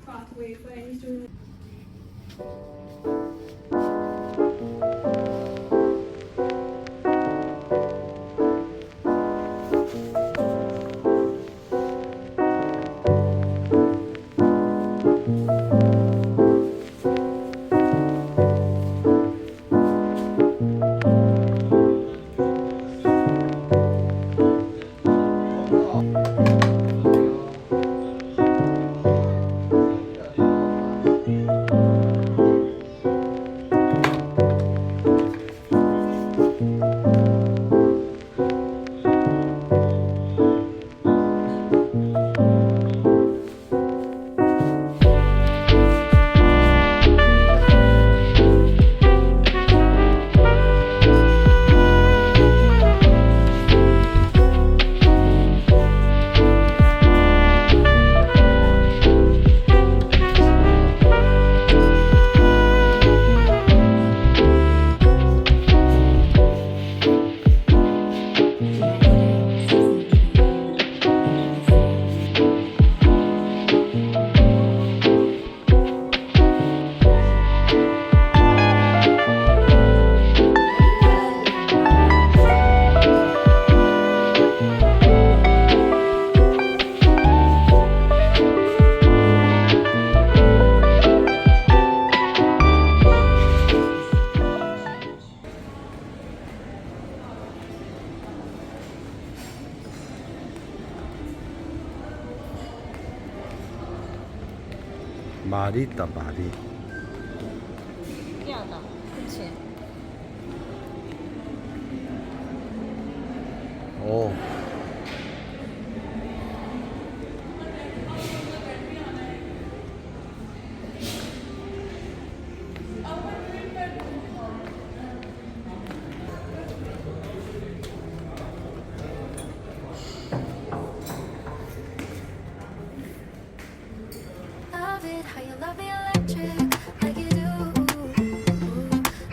pathway for any student. 말이 있다, 말이. 신기하다. 그치? 오. Love it how you love me electric, like you do.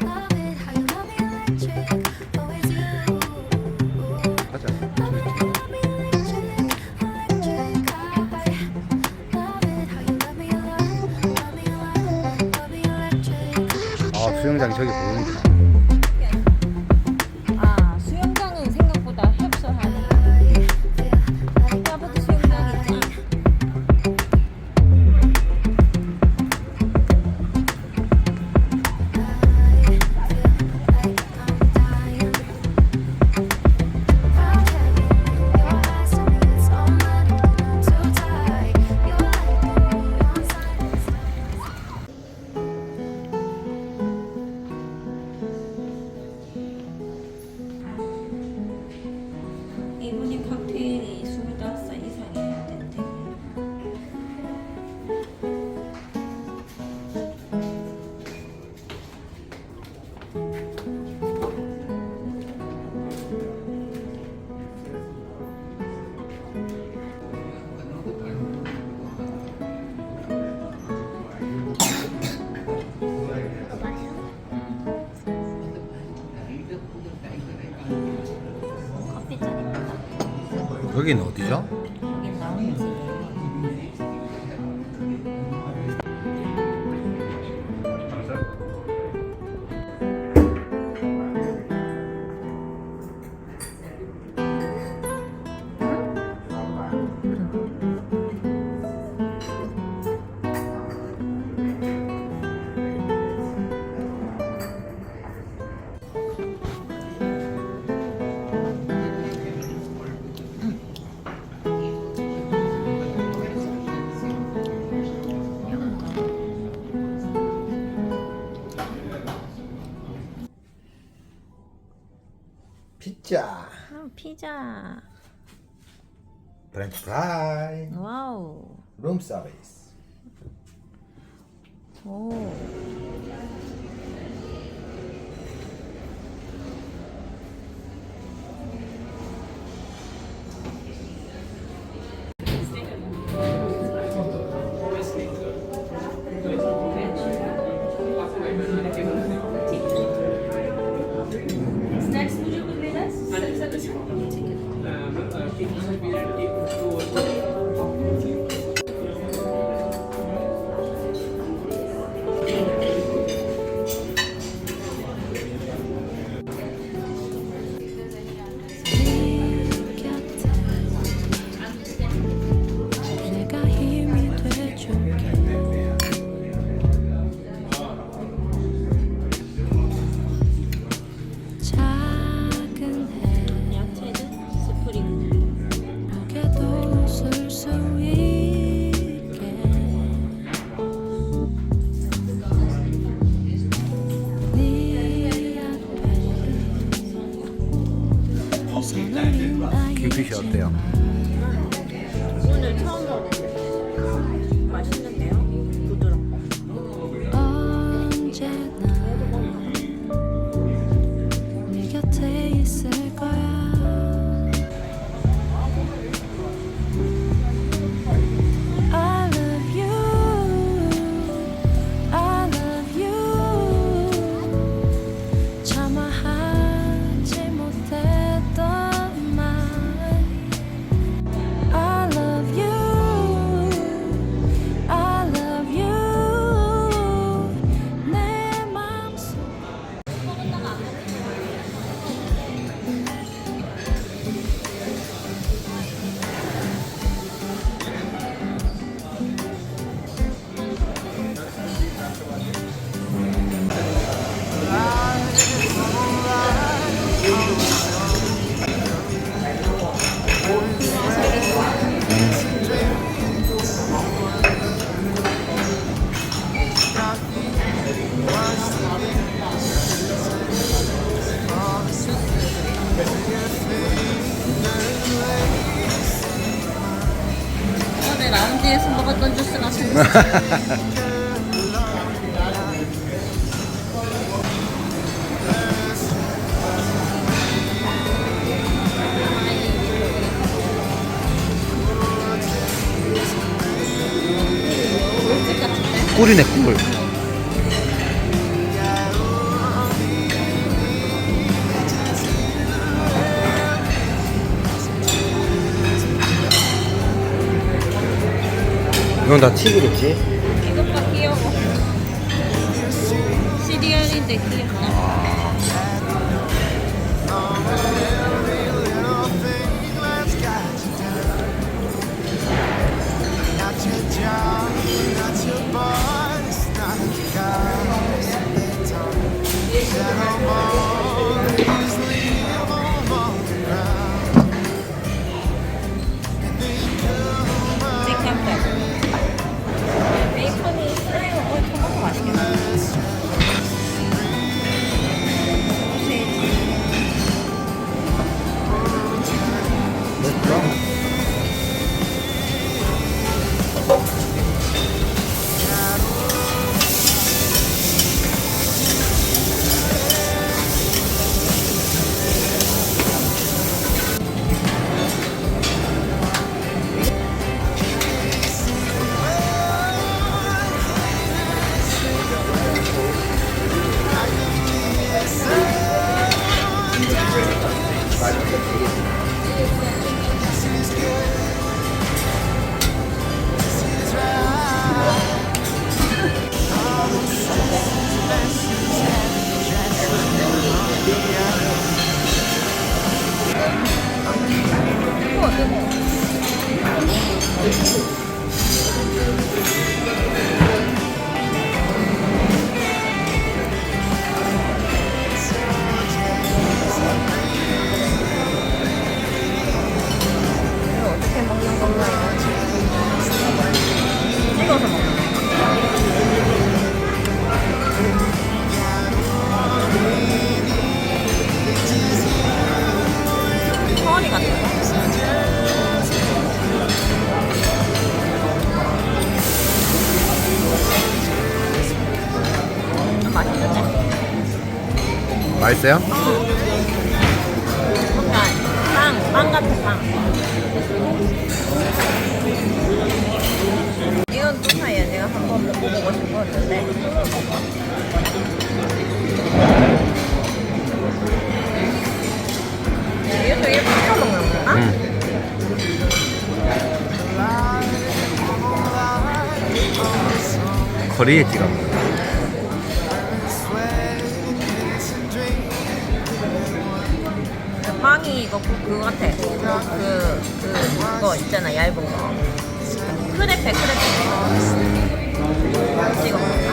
Love it how you love me electric, always you. 가자. Love it how you love me electric, electric. Love it how you love me love me electric. 아, 수영장이 저기 보이는구나. 아, 수영장은 생각보다 협소하네. 아까부터 수영장 있지? 이분이 칵테일이 25살 이상이어야 된대. 커피잔입니다. 여기는 어디죠? 여긴 라운지. 피자, 피자. 프렌치 프라이, 와우. 룸 서비스. 오. 큐피시 어때요? 오늘 처음 먹었는데 맛있는데요? 부드럽고. 언제나 네 곁에 있을 거야. I love you, I love you. 차마 하지 못했던 말. I love you, I love you. 내 맘속. 오늘 라운지에서 먹었던 주스가 생겼어. 꿀이네 꿀. 이건 다 튀기겠지? 이것도 귀여워. 시리얼인데 귀엽다. 베이컨이 슬라이로 토마토 맛있겠다. 이거 어떻게 먹는 건가요? 찍어서 먹는 건가? 서원이 같은 거? 맛있는데? 맛있어요? 빵 같은 빵. 이건 또 사이에 내가 한번 먹어보고 싶었는데. 이것도 이렇게 찍어 먹는 건가? 커리에 찍어 먹어. 빵이 이거 그거 같아. 그거 있잖아, 얇은 거. 크레페. 찍어 먹을까?